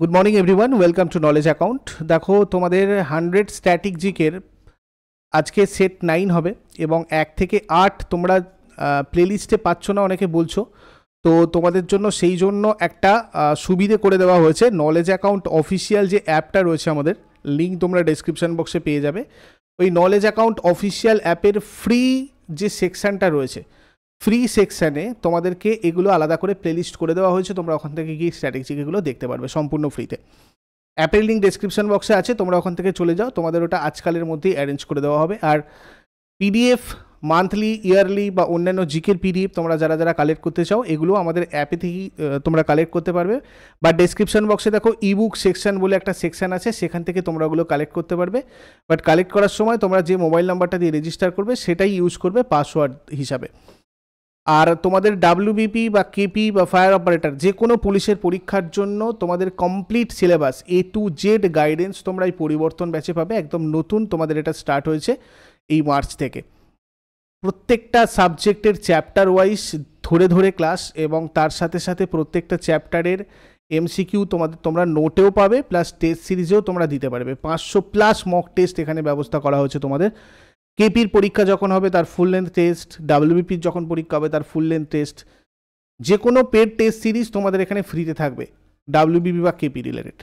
Good morning everyone, welcome to knowledge account. দেখো, তোমাদের 100 static জিকের আজকে সেট 9 হবে এবং 1 থেকে 8 তোমরা প্লেলিস্টে পাচ্ছ না, অনেকে বলছো। তো তোমাদের জন্য সেই জন্য একটা সুবিধে করে দেওয়া হয়েছে। নলেজ অ্যাকাউন্ট অফিসিয়াল যে অ্যাপটা রয়েছে আমাদের, লিঙ্ক তোমরা ডেসক্রিপশন বক্সে পেয়ে যাবে। ওই নলেজ অ্যাকাউন্ট অফিসিয়াল অ্যাপের ফ্রি যে সেকশানটা রয়েছে, ফ্রি সেকশানে তোমাদেরকে এগুলো আলাদা করে প্লেলিস্ট করে দেওয়া হয়েছে। তোমরা ওখান থেকে গিয়ে স্ট্র্যাটেজিক এগুলো দেখতে পারবে সম্পূর্ণ ফ্রিতে। অ্যাপের লিঙ্ক ডেসক্রিপশন বক্সে আছে, তোমরা ওখান থেকে চলে যাও, তোমাদের ওটা আজকালের মধ্যেই অ্যারেঞ্জ করে দেওয়া হবে। আর পিডিএফ মান্থলি, ইয়ারলি বা অন্যান্য জিকের পিডিএফ তোমরা যারা যারা কালেক্ট করতে চাও, এগুলো আমাদের অ্যাপে থেকেই তোমরা কালেক্ট করতে পারবে। বা ডেসক্রিপশন বক্সে দেখো ইবুক সেকশন বলে একটা সেকশন আছে, সেখান থেকে তোমরা ওগুলো কালেক্ট করতে পারবে। বাট কালেক্ট করার সময় তোমরা যে মোবাইল নাম্বারটা দিয়ে রেজিস্টার করবে সেটাই ইউজ করবে পাসওয়ার্ড হিসাবে। আর তোমাদের ডাব্লিউবিপি বা কেপি বা ফায়ার অপারেটর যে কোনো পুলিশের পরীক্ষার জন্য তোমাদের complete syllabus A to Z guidance তোমরা এই পরিবর্তন ব্যাচে পাবে। একদম নতুন তোমাদের এটা স্টার্ট হয়েছে এই মার্চ থেকে। প্রত্যেকটা সাবজেক্টের চ্যাপ্টার ওয়াইজ ধরে ধরে ক্লাস, এবং তার সাথে সাথে প্রত্যেকটা চ্যাপ্টারের MCQ তোমরা নোটেও পাবে, প্লাস টেস্ট সিরিজেও তোমরা দিতে পারবে। 500+ মক টেস্ট এখানে ব্যবস্থা করা হয়েছে তোমাদের। কেপির পরীক্ষা যখন হবে তার ফুল লেন্থ টেস্ট, ডাব্লিউবিপির যখন পরীক্ষা হবে তার ফুল লেন্থ টেস্ট, যে কোনো পেড টেস্ট সিরিজ তোমাদের এখানে ফ্রিতে থাকবে ডাব্লিউবিপি বা কেপি রিলেটেড।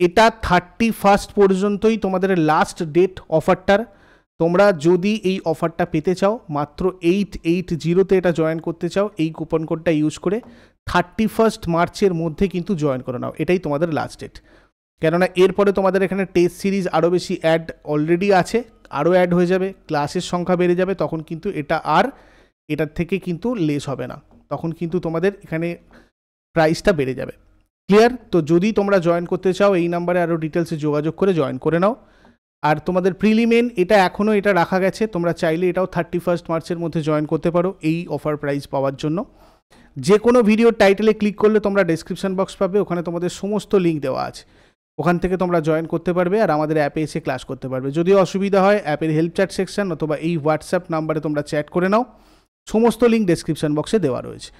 এটা 31 পর্যন্তই তোমাদের লাস্ট ডেট অফারটার। তোমরা যদি এই অফারটা পেতে চাও, মাত্র 880-তে এটা জয়েন করতে চাও, এই কুপন কোডটা ইউজ করে 31 মার্চের মধ্যে কিন্তু জয়েন করে নাও। এটাই তোমাদের লাস্ট ডেট। কেননা এরপরে তোমাদের এখানে টেস্ট সিরিজ আরও বেশি অ্যাড অলরেডি আছে, আরও অ্যাড হয়ে যাবে, ক্লাসের সংখ্যা বেড়ে যাবে, তখন কিন্তু এটা আর এটার থেকে কিন্তু লেস হবে না, তখন কিন্তু তোমাদের এখানে প্রাইসটা বেড়ে যাবে। ক্লিয়ার? তো যদি তোমরা জয়েন করতে চাও, এই নাম্বারে আরও ডিটেলসে যোগাযোগ করে জয়েন করে নাও। আর তোমাদের প্রিলিমেন এটা এখনও এটা রাখা গেছে, তোমরা চাইলে এটাও 31 মার্চের মধ্যে জয়েন করতে পারো এই অফার প্রাইস পাওয়ার জন্য। যে কোনো ভিডিওর টাইটেলে ক্লিক করলে তোমরা ডেসক্রিপশন বক্স পাবে, ওখানে তোমাদের সমস্ত লিঙ্ক দেওয়া আছে, ওখান থেকে তোমরা জয়েন করতে পারবে আর আমাদের অ্যাপে এসে ক্লাস করতে পারবে। যদি অসুবিধা হয় অ্যাপের হেল্প চ্যাট সেকশন অথবা এই হোয়াটসঅ্যাপ নাম্বারে তোমরা চ্যাট করে নাও, সমস্ত লিঙ্ক ডেসক্রিপশন বক্সে দেওয়া রয়েছে।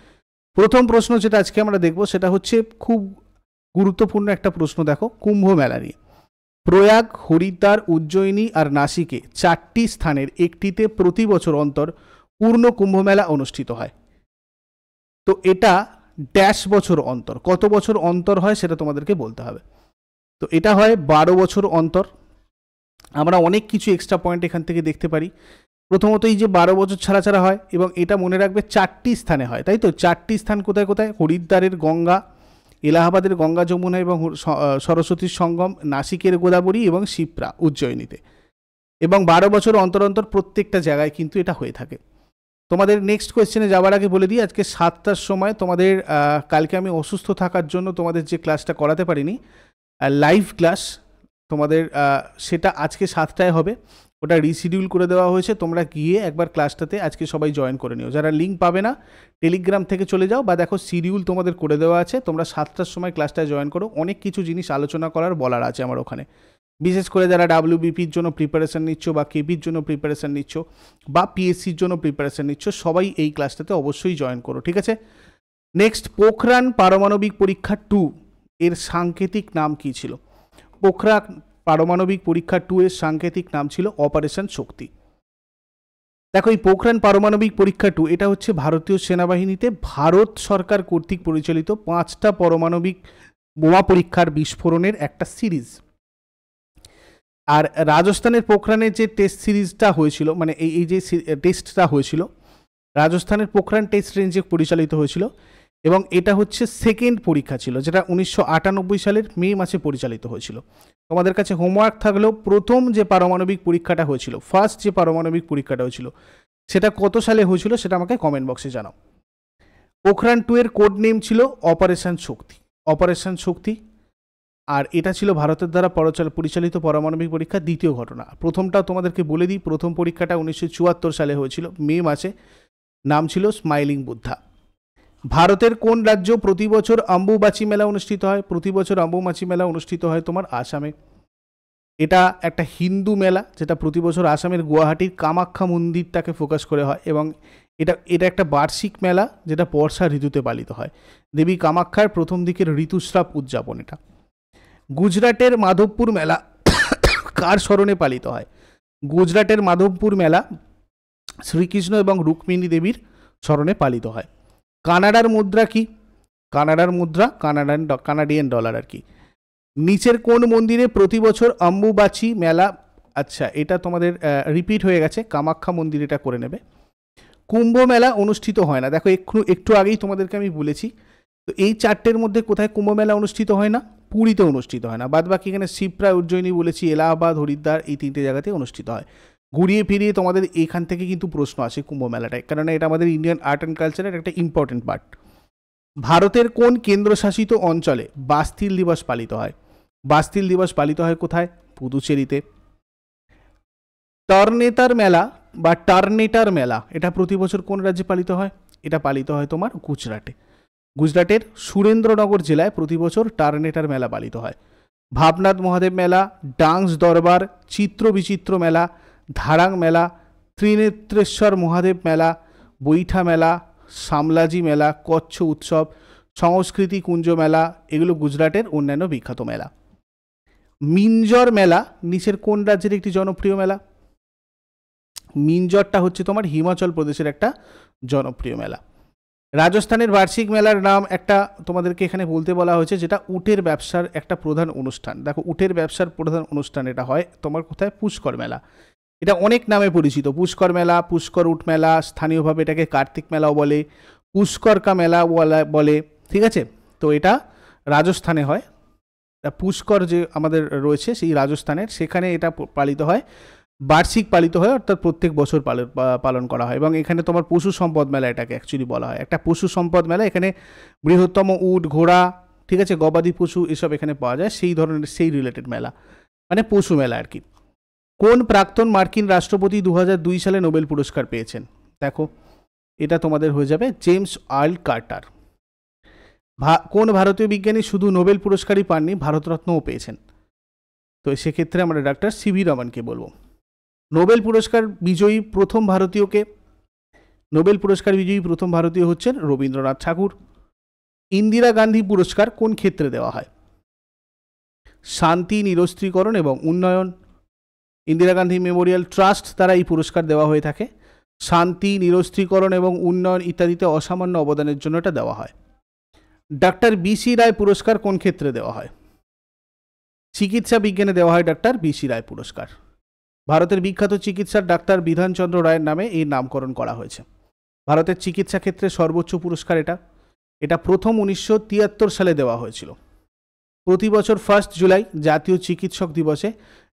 প্রথম প্রশ্ন যেটা আজকে আমরা দেখব সেটা হচ্ছে খুব গুরুত্বপূর্ণ একটা প্রশ্ন। দেখো, কুম্ভ মেলা নিয়ে। প্রয়াগ, হরিদ্বার, উজ্জয়িনী আর নাসিকে 4টি স্থানের একটিতে প্রতি বছর অন্তর পূর্ণ কুম্ভ মেলা অনুষ্ঠিত হয়। তো এটা ড্যাশ বছর অন্তর, কত বছর অন্তর হয় সেটা তোমাদেরকে বলতে হবে। তো এটা হয় 12 বছর অন্তর। আমরা অনেক কিছু এক্সট্রা পয়েন্ট এখান থেকে দেখতে পারি। প্রথমত এই যে 12 বছর ছাড়া ছাড়া হয়, এবং এটা মনে রাখবে 4টি স্থানে হয়, তাই তো? 4টি স্থান কোথায় কোথায়? হরিদ্বারের গঙ্গা, এলাহাবাদের গঙ্গা যমুনা এবং সরস্বতীর সঙ্গম, নাসিকের গোদাবরী এবং শিপ্রা উজ্জয়িনীতে। এবং 12 বছর অন্তর অন্তর প্রত্যেকটা জায়গায় কিন্তু এটা হয়ে থাকে। তোমাদের নেক্সট কোয়েশ্চেনে যাওয়ার আগে বলে দিই, আজকে 7টার সময় তোমাদের, কালকে আমি অসুস্থ থাকার জন্য তোমাদের যে ক্লাসটা করাতে পারিনি, লাইভ ক্লাস তোমাদের, সেটা আজকে 7টায় হবে। ওটা রিশিডিউল করে দেওয়া হয়েছে, তোমরা গিয়ে একবার ক্লাসটাতে আজকে সবাই জয়েন করে নিও। যারা লিঙ্ক পাবে না, টেলিগ্রাম থেকে চলে যাও, বা দেখো শিডিউল তোমাদের করে দেওয়া আছে, তোমরা 7টার সময় ক্লাসটায় জয়েন করো। অনেক কিছু জিনিস আলোচনা করার বলার আছে আমার ওখানে, বিশেষ করে যারা ডাব্লিউবিপির জন্য প্রিপারেশান নিচ্ছ বা কেপির জন্য প্রিপারেশান নিচ্ছ বা পিএসসির জন্য প্রিপারেশান নিচ্ছ, সবাই এই ক্লাসটাতে অবশ্যই জয়েন করো, ঠিক আছে? নেক্সট, পোখরান পারমাণবিক পরীক্ষা 2 এর সাংকেতিক নাম কী ছিল? পোখরান পারমাণবিক পরীক্ষা 2 এর সাংকেতিক নাম ছিল অপারেশন শক্তি। দেখো, এই পোখরান পারমাণবিক পরীক্ষা 2 এটা হচ্ছে ভারতীয় সেনাবাহিনীতে ভারত সরকার কর্তৃক পরিচালিত 5টা পারমাণবিক বোমা পরীক্ষার বিস্ফোরণের একটা সিরিজ। আর রাজস্থানের পোখরানের যে টেস্ট সিরিজটা হয়েছিল, মানে এই যে টেস্টটা হয়েছিল, রাজস্থানের পোখরান টেস্ট রেঞ্জে পরিচালিত হয়েছিল, এবং এটা হচ্ছে সেকেন্ড পরীক্ষা ছিল, যেটা 1998 সালের মে মাসে পরিচালিত হয়েছিল। তোমাদের কাছে হোমওয়ার্ক থাকলেও প্রথম যে পারমাণবিক পরীক্ষাটা হয়েছিল, ফার্স্ট যে পারমাণবিক পরীক্ষাটা হয়েছিল, সেটা কত সালে হয়েছিল সেটা আমাকে কমেন্ট বক্সে জানাও। পোখরান 2 এর কোড নেম ছিল অপারেশন শক্তি, অপারেশন শক্তি। আর এটা ছিল ভারতের দ্বারা পরিচালিত পারমাণবিক পরীক্ষার দ্বিতীয় ঘটনা। প্রথমটা তোমাদেরকে বলে দিই, প্রথম পরীক্ষাটা 1974 সালে হয়েছিল মে মাসে, নাম ছিল স্মাইলিং বুদ্ধা। ভারতের কোন রাজ্য প্রতি বছর অম্বুবাচী মেলা অনুষ্ঠিত হয়? প্রতি বছর অম্বুবাচী মেলা অনুষ্ঠিত হয় তোমার আসামে। এটা একটা হিন্দু মেলা, যেটা প্রতি বছর আসামের গুয়াহাটির কামাখ্যা মন্দিরটাকে ফোকাস করে হয়, এবং এটা এটা একটা বার্ষিক মেলা যেটা বর্ষা ঋতুতে পালিত হয়। দেবী কামাখ্যার প্রথম দিকের ঋতুস্রাব উদযাপন এটা। গুজরাটের মাধবপুর মেলা কার স্মরণে পালিত হয়? গুজরাটের মাধবপুর মেলা শ্রীকৃষ্ণ এবং রুক্মিণী দেবীর স্মরণে পালিত হয়। কানাডার মুদ্রা কি? কানাডার মুদ্রা কানাডিয়ান ডলার আর কি। নিচের কোন মন্দিরে প্রতি বছর অম্বুবাচী মেলা, আচ্ছা এটা তোমাদের রিপিট হয়ে গেছে, কামাখ্যা মন্দির এটা করে নেবে। কুম্ভ মেলা অনুষ্ঠিত হয় না, দেখো একটু আগেই তোমাদেরকে আমি বলেছি। তো এই চারটের মধ্যে কোথায় কুম্ভ মেলা অনুষ্ঠিত হয় না? পুরীতে অনুষ্ঠিত হয় না। বাদ বাকি এখানে শিপ্রা, উজ্জয়িনী বলেছি, এলাহাবাদ, হরিদ্বার, এই তিনটে জায়গাতে অনুষ্ঠিত হয়। ঘুরিয়ে ফিরিয়ে তোমাদের এখান থেকে কিন্তু প্রশ্ন আসে কুম্ভ মেলাটায়, কারণ এটা আমাদের ইন্ডিয়ান আর্ট অ্যান্ড কালচারের একটা ইম্পর্টেন্ট পার্ট। ভারতের কোন কেন্দ্রশাসিত অঞ্চলে বাস্তিল দিবস পালিত হয়? বাস্তিল দিবস পালিত হয় কোথায়? পুদুচেরিতে। টার্নেটার মেলা বা টার্নেটার মেলা এটা প্রতি বছর কোন রাজ্যে পালিত হয়? এটা পালিত হয় তোমার গুজরাটে। গুজরাটের সুরেন্দ্রনগর জেলায় প্রতি বছর টার্নেটার মেলা পালিত হয়। ভাবনাথ মহাদেব মেলা, ডান্স দরবার, চিত্র বিচিত্র মেলা, ধারাং মেলা, ত্রিনেত্রেশ্বর মহাদেব মেলা, বৈঠা মেলা, সামলাজি মেলা, কচ্ছ উৎসব, সংস্কৃতি কুঞ্জ মেলা, এগুলো গুজরাটের অন্যান্য বিখ্যাত মেলা। মিঞ্জর মেলা নিচের কোন রাজ্যের একটি জনপ্রিয় মেলা? মিঞ্জরটা হচ্ছে তোমার হিমাচল প্রদেশের একটা জনপ্রিয় মেলা। রাজস্থানের বার্ষিক মেলার নাম একটা তোমাদেরকে এখানে বলতে বলা হয়েছে, যেটা উটের ব্যবসার একটা প্রধান অনুষ্ঠান। দেখো উটের ব্যবসার প্রধান অনুষ্ঠান এটা হয় তোমার কোথায়? পুষ্কর মেলা। এটা অনেক নামে পরিচিত, পুষ্কর মেলা, পুষ্কর উট মেলা, স্থানীয়ভাবে এটাকে কার্তিক মেলাও বলে, পুষ্করকা মেলা বলে, ঠিক আছে। তো এটা রাজস্থানে হয়, পুষ্কর যে আমাদের রয়েছে সেই রাজস্থানের, সেখানে এটা পালিত হয়, বার্ষিক পালিত হয়, অর্থাৎ প্রত্যেক বছর পালন করা হয়। এবং এখানে তোমার পশু সম্পদ মেলা এটাকে অ্যাকচুয়ালি বলা হয়, একটা পশু সম্পদ মেলা। এখানে বৃহত্তম উট, ঘোড়া, ঠিক আছে, গবাদি পশু এসব এখানে পাওয়া যায়, সেই ধরনের সেই রিলেটেড মেলা, মানে পশু মেলা আর কি। কোন প্রাক্তন মার্কিন রাষ্ট্রপতি 2002 সালে নোবেল পুরস্কার পেয়েছেন? দেখো এটা তোমাদের হয়ে যাবে জেমস আর্ল কার্টার। কোন ভারতীয় বিজ্ঞানী শুধু নোবেল পুরস্কারই পাননি, ভারতরত্নও পেয়েছেন? তো সেক্ষেত্রে আমরা ডাক্তার সিভি রমনকে বলবো। নোবেল পুরস্কার বিজয়ী প্রথম ভারতীয়কে? নোবেল পুরস্কার বিজয়ী প্রথম ভারতীয় হচ্ছেন রবীন্দ্রনাথ ঠাকুর। ইন্দিরা গান্ধী পুরস্কার কোন ক্ষেত্রে দেওয়া হয়? শান্তি, নিরস্ত্রীকরণ এবং উন্নয়ন। ইন্দিরা গান্ধী মেমোরিয়াল ট্রাস্ট দ্বারা এই পুরস্কার দেওয়া হয়ে থাকে। শান্তি, নিরস্ত্রীকরণ এবং উন্নয়ন ইত্যাদিতে অসামান্য অবদানের জন্য এটা দেওয়া হয়। ডাক্তার বিসি রায় পুরস্কার কোন ক্ষেত্রে দেওয়া হয়? চিকিৎসা বিজ্ঞানে দেওয়া হয় ডাক্তার বিসি রায় পুরস্কার। ভারতের বিখ্যাত চিকিৎসক ডাক্তার বিধানচন্দ্র রায়ের নামে এই নামকরণ করা হয়েছে। ভারতের চিকিৎসা ক্ষেত্রে সর্বোচ্চ পুরস্কার এটা প্রথম 1973 সালে দেওয়া হয়েছিল। প্রতি বছর 1 জুলাই জাতীয় চিকিৎসক দিবসে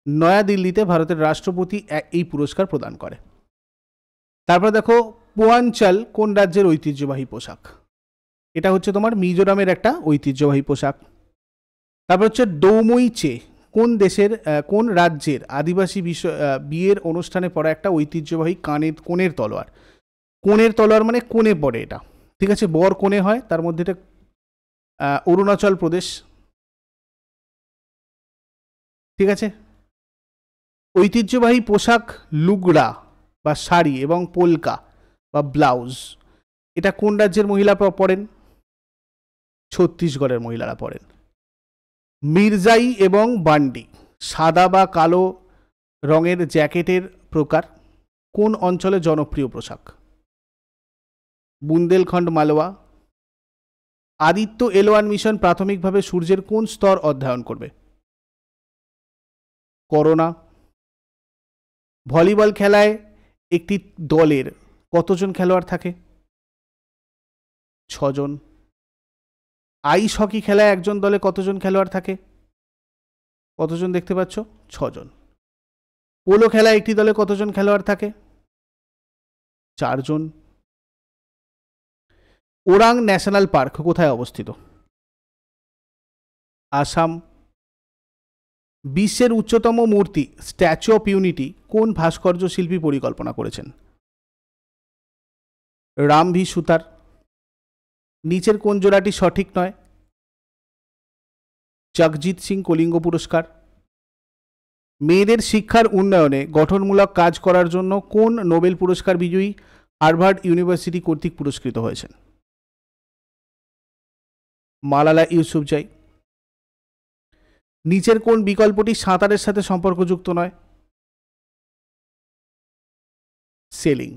নয়াদিল্লিতে ভারতের রাষ্ট্রপতি এই পুরস্কার প্রদান করে। তারপর দেখো পোয়াঞ্চল কোন রাজ্যের ঐতিহ্যবাহী পোশাক? এটা হচ্ছে তোমার মিজোরামের একটা ঐতিহ্যবাহী পোশাক। তারপর হচ্ছে ডৌমুইচে কোন রাজ্যের আদিবাসী বিয়ের অনুষ্ঠানে পড়া একটা ঐতিহ্যবাহী কোণের তলোয়ার। কোণের তলোয়ার মানে কোণে পড়ে এটা, ঠিক আছে, বর কোণে হয়, তার মধ্যে এটা অরুণাচল প্রদেশ, ঠিক আছে। ঐতিহ্যবাহী পোশাক লুগড়া বা শাড়ি এবং পোলকা বা ব্লাউজ, এটা কোন রাজ্যের মহিলা পরেন? ছত্তিশগড়ের মহিলারা পরেন। মির্জাই এবং বান্ডি সাদা বা কালো রঙের জ্যাকেটের প্রকার, কোন অঞ্চলে জনপ্রিয় পোশাক? বুন্দেলখণ্ড, মালওয়া। আদিত্য এল1 মিশন প্রাথমিকভাবে সূর্যের কোন স্তর অধ্যয়ন করবে? করোনা। ভলিবল খেলায় একটি দলের কতজন খেলোয়াড় থাকে? 6 জন। আইস হকি খেলায় একজন দলে কতজন খেলোয়াড় থাকে? কতজন দেখতে পাচ্ছ? 6 জন। পোলো খেলায় একটি দলে কতজন খেলোয়াড় থাকে? 4 জন। ওরাং ন্যাশনাল পার্ক কোথায় অবস্থিত? আসাম। বিশ্বের উচ্চতম মূর্তি স্ট্যাচু অফ ইউনিটি কোন ভাস্কর্য শিল্পী পরিকল্পনা করেছেন? রামভি সুতার। নিচের কোন জোড়াটি সঠিক নয়? জগজিৎ সিং কলিঙ্গ পুরস্কার। মেয়েদের শিক্ষার উন্নয়নে গঠনমূলক কাজ করার জন্য কোন নোবেল পুরস্কার বিজয়ী হার্ভার্ড ইউনিভার্সিটি কর্তৃক পুরস্কৃত হয়েছেন? মালালা ইউসুফজাই। নিচের কোন বিকল্পটি সাঁতারের সাথে সম্পর্কযুক্ত নয়? সেলিং।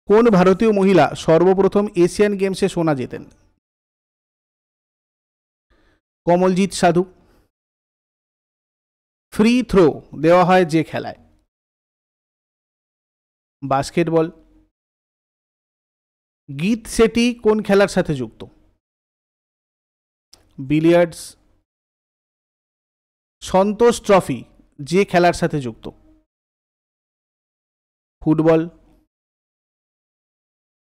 কোন ভারতীয় মহিলা সর্বপ্রথম এশিয়ান গেমসে সোনা জেতেন? কমলজিৎ সাধু। ফ্রি থ্রো দেওয়া হয় যে খেলায়? বাস্কেটবল। গীত সেটি কোন খেলার সাথে যুক্ত? বিলিয়ার্ডস। সন্তোষ ট্রফি যে খেলার সাথে যুক্ত? ফুটবল।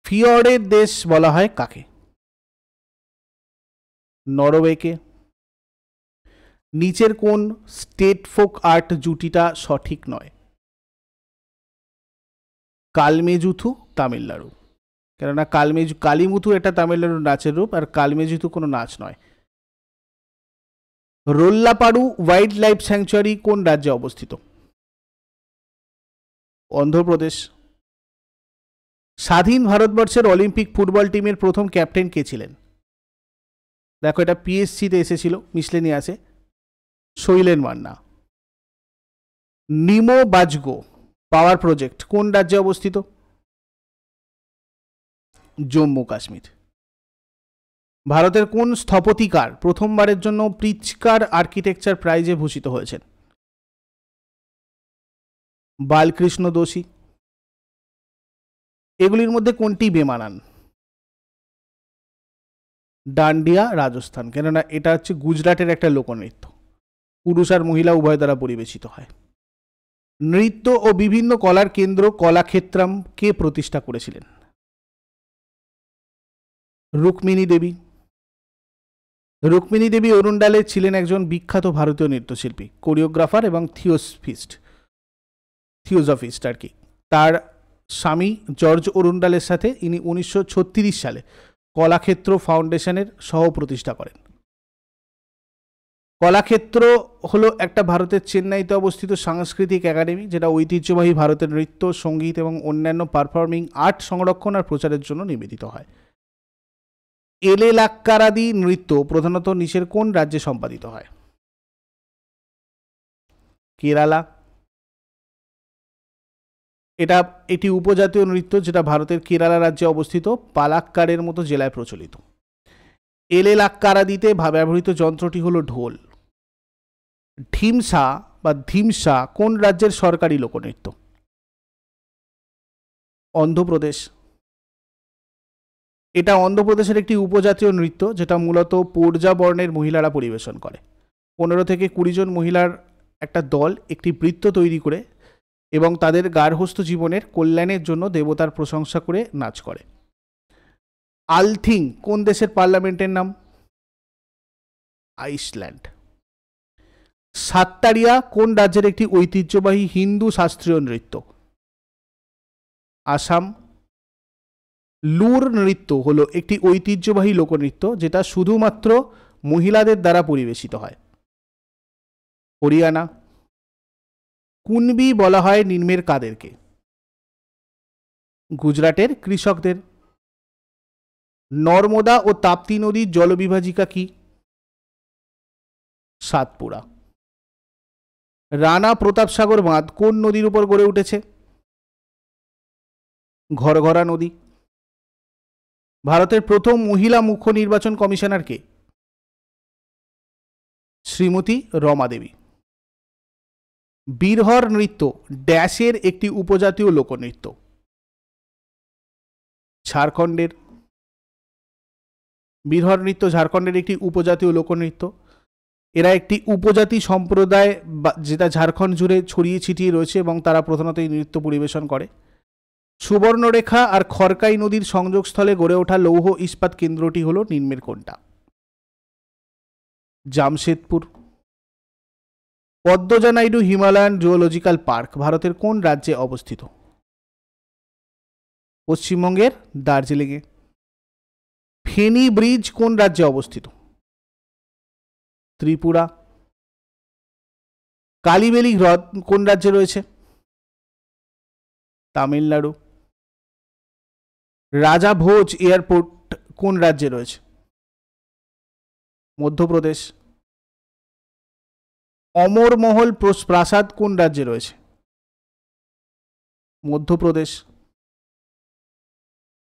ফিয়র্ডের দেশ বলা হয় কাকে? নরওয়েকে। নিচের কোন স্টেট ফোক আর্ট জুটিটা সঠিক নয়? কালমেজুথু তামিলনাড়ু। কেননা কালিমুথু এটা তামিলনাড়ুর নাচের রূপ, আর কালমেজুথু কোনো নাচ নয়। রোল্লাপাড়ু ওয়াইল্ড লাইফ স্যাংচুয়ারি কোন রাজ্যে অবস্থিত? অন্ধ্রপ্রদেশ। স্বাধীন ভারতবর্ষের অলিম্পিক ফুটবল টিমের প্রথম ক্যাপ্টেন কে ছিলেন? দেখো, এটা পিএসসিতে এসেছিল মিসলেনিয়াসে। শৈলেন মান্না। নিমো বাজগো পাওয়ার প্রজেক্ট কোন রাজ্যে অবস্থিত? জম্মু কাশ্মীর। ভারতের কোন স্থপতিকার প্রথমবারের জন্য প্রিৎজকার আর্কিটেকচার প্রাইজে ভূষিত হয়েছেন? বালকৃষ্ণ দোষী। এগুলির মধ্যে কোনটি বেমানান? ডান্ডিয়া রাজস্থান, কেননা এটা হচ্ছে গুজরাটের একটা লোকনৃত্য, পুরুষ আর মহিলা উভয় দ্বারা পরিবেশিত হয়। নৃত্য ও বিভিন্ন কলার কেন্দ্র কলাক্ষেত্রম কে প্রতিষ্ঠা করেছিলেন? রুক্মিণী দেবী। রুক্মিণী দেবী অরুণডালে ছিলেন একজন বিখ্যাত ভারতীয় নৃত্যশিল্পী, কোরিওগ্রাফার এবং থিওজফিস্ট আর কি। তার স্বামী জর্জ অরুণডালের সাথে ইনি 1936 সালে কলাক্ষেত্র ফাউন্ডেশনের সহ প্রতিষ্ঠা করেন। কলাক্ষেত্র হলো একটা ভারতের চেন্নাইতে অবস্থিত সাংস্কৃতিক একাডেমি, যেটা ঐতিহ্যবাহী ভারতের নৃত্য, সঙ্গীত এবং অন্যান্য পারফর্মিং আর্ট সংরক্ষণ আর প্রচারের জন্য নিবেদিত হয়। এলেলাক্কারাদি নৃত্য প্রধানত নিচের কোন রাজ্যে সম্পাদিত হয়? কেরালা। এটি উপজাতীয় নৃত্য যেটা ভারতের কেরালা রাজ্যে অবস্থিত পালাক্কাড়ের মতো জেলায় প্রচলিত। এলেলাক্কারাদিতে ব্যবহৃত যন্ত্রটি হলো ঢোল। ধিমসা কোন রাজ্যের সরকারি লোকনৃত্য? অন্ধ্রপ্রদেশ। এটা অন্ধ্রপ্রদেশের একটি উপজাতীয় নৃত্য যেটা মূলত পোরজা বর্ণের মহিলারা পরিবেশন করে। 15 থেকে 20 জন মহিলার একটা দল একটি বৃত্ত তৈরি করে এবং তাদের গার্হস্থ্য জীবনের কল্যাণের জন্য দেবতার প্রশংসা করে নাচ করে। আলথিং কোন দেশের পার্লামেন্টের নাম? আইসল্যান্ড। সাত্তারিয়া কোন রাজ্যের একটি ঐতিহ্যবাহী হিন্দু শাস্ত্রীয় নৃত্য? আসাম। লুর নৃত্য হলো একটি ঐতিহ্যবাহী লোকনৃত্য যেটা শুধুমাত্র মহিলাদের দ্বারা পরিবেশিত হয়। হরিয়ানা। কুনবি বলা হয় নিম্নের কাদেরকে? গুজরাটের কৃষকদের। নর্মদা ও তাপ্তি নদীর জলবিভাজিকা কি? সাতপুরা। রানা প্রতাপসাগর বাঁধ কোন নদীর উপর গড়ে উঠেছে? ঘরঘরা নদী। ভারতের প্রথম মহিলা মুখ্য নির্বাচন কমিশনার কে? শ্রীমতী রমা দেবী। বীরহর নৃত্য ড্যাশের একটি উপজাতীয় লোকনৃত্য? ঝাড়খণ্ডের। বীরহর নৃত্য ঝাড়খণ্ডের একটি উপজাতীয় লোকনৃত্য। এরা একটি উপজাতি সম্প্রদায় যেটা ঝাড়খণ্ড জুড়ে ছড়িয়ে ছিটিয়ে রয়েছে এবং তারা প্রধানত এই নৃত্য পরিবেশন করে। সুবর্ণরেখা আর খড়কাই নদীর সংযোগস্থলে গড়ে ওঠা লৌহ ইস্পাত কেন্দ্রটি হল নিম্নের কোনটা? Jamshedpur. Padmaja Naidu Himalayan zoological park ভারতের কোন রাজ্যে অবস্থিত? পশ্চিমবঙ্গের দার্জিলিংয়ে। ফেনী ব্রিজ কোন রাজ্যে অবস্থিত? ত্রিপুরা। কালীবেলি হ্রদ কোন রাজ্যে রয়েছে? তামিলনাড়ু। রাজা ভোজ এয়ারপোর্ট কোন রাজ্যে রয়েছে? মধ্যপ্রদেশ। অমরমহল প্রাসাদ কোন রাজ্যে রয়েছে? মধ্যপ্রদেশ।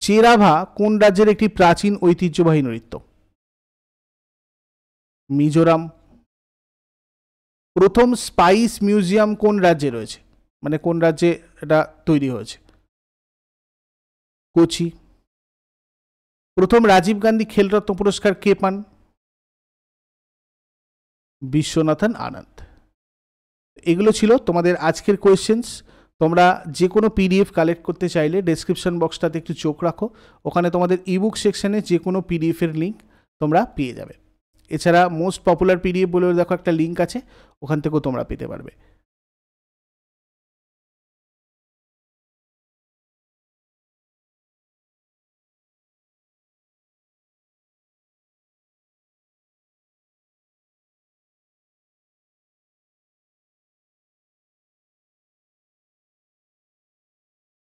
চেরাভা কোন রাজ্যের একটি প্রাচীন ঐতিহ্যবাহী নৃত্য? মিজোরাম। প্রথম স্পাইস মিউজিয়াম কোন রাজ্যে রয়েছে, মানে কোন রাজ্যে এটা তৈরি হয়েছে? কোচি। প্রথম রাজীব গান্ধী খেলরত্ন পুরস্কার কে পান? বিশ্বনাথন আনন্দ। এগুলো ছিল তোমাদের আজকের কোয়েশ্চেন্স। তোমরা যে কোনো পিডিএফ কালেক্ট করতে চাইলে ডেসক্রিপশন বক্সটাতে একটু চোখ রাখো, ওখানে তোমাদের ইবুক সেকশনে যে কোনো পিডিএফের লিঙ্ক তোমরা পেয়ে যাবে। এছাড়া মোস্ট পপুলার পিডিএফ বলে দেখো একটা লিঙ্ক আছে, ওখান থেকেও তোমরা পেতে পারবে।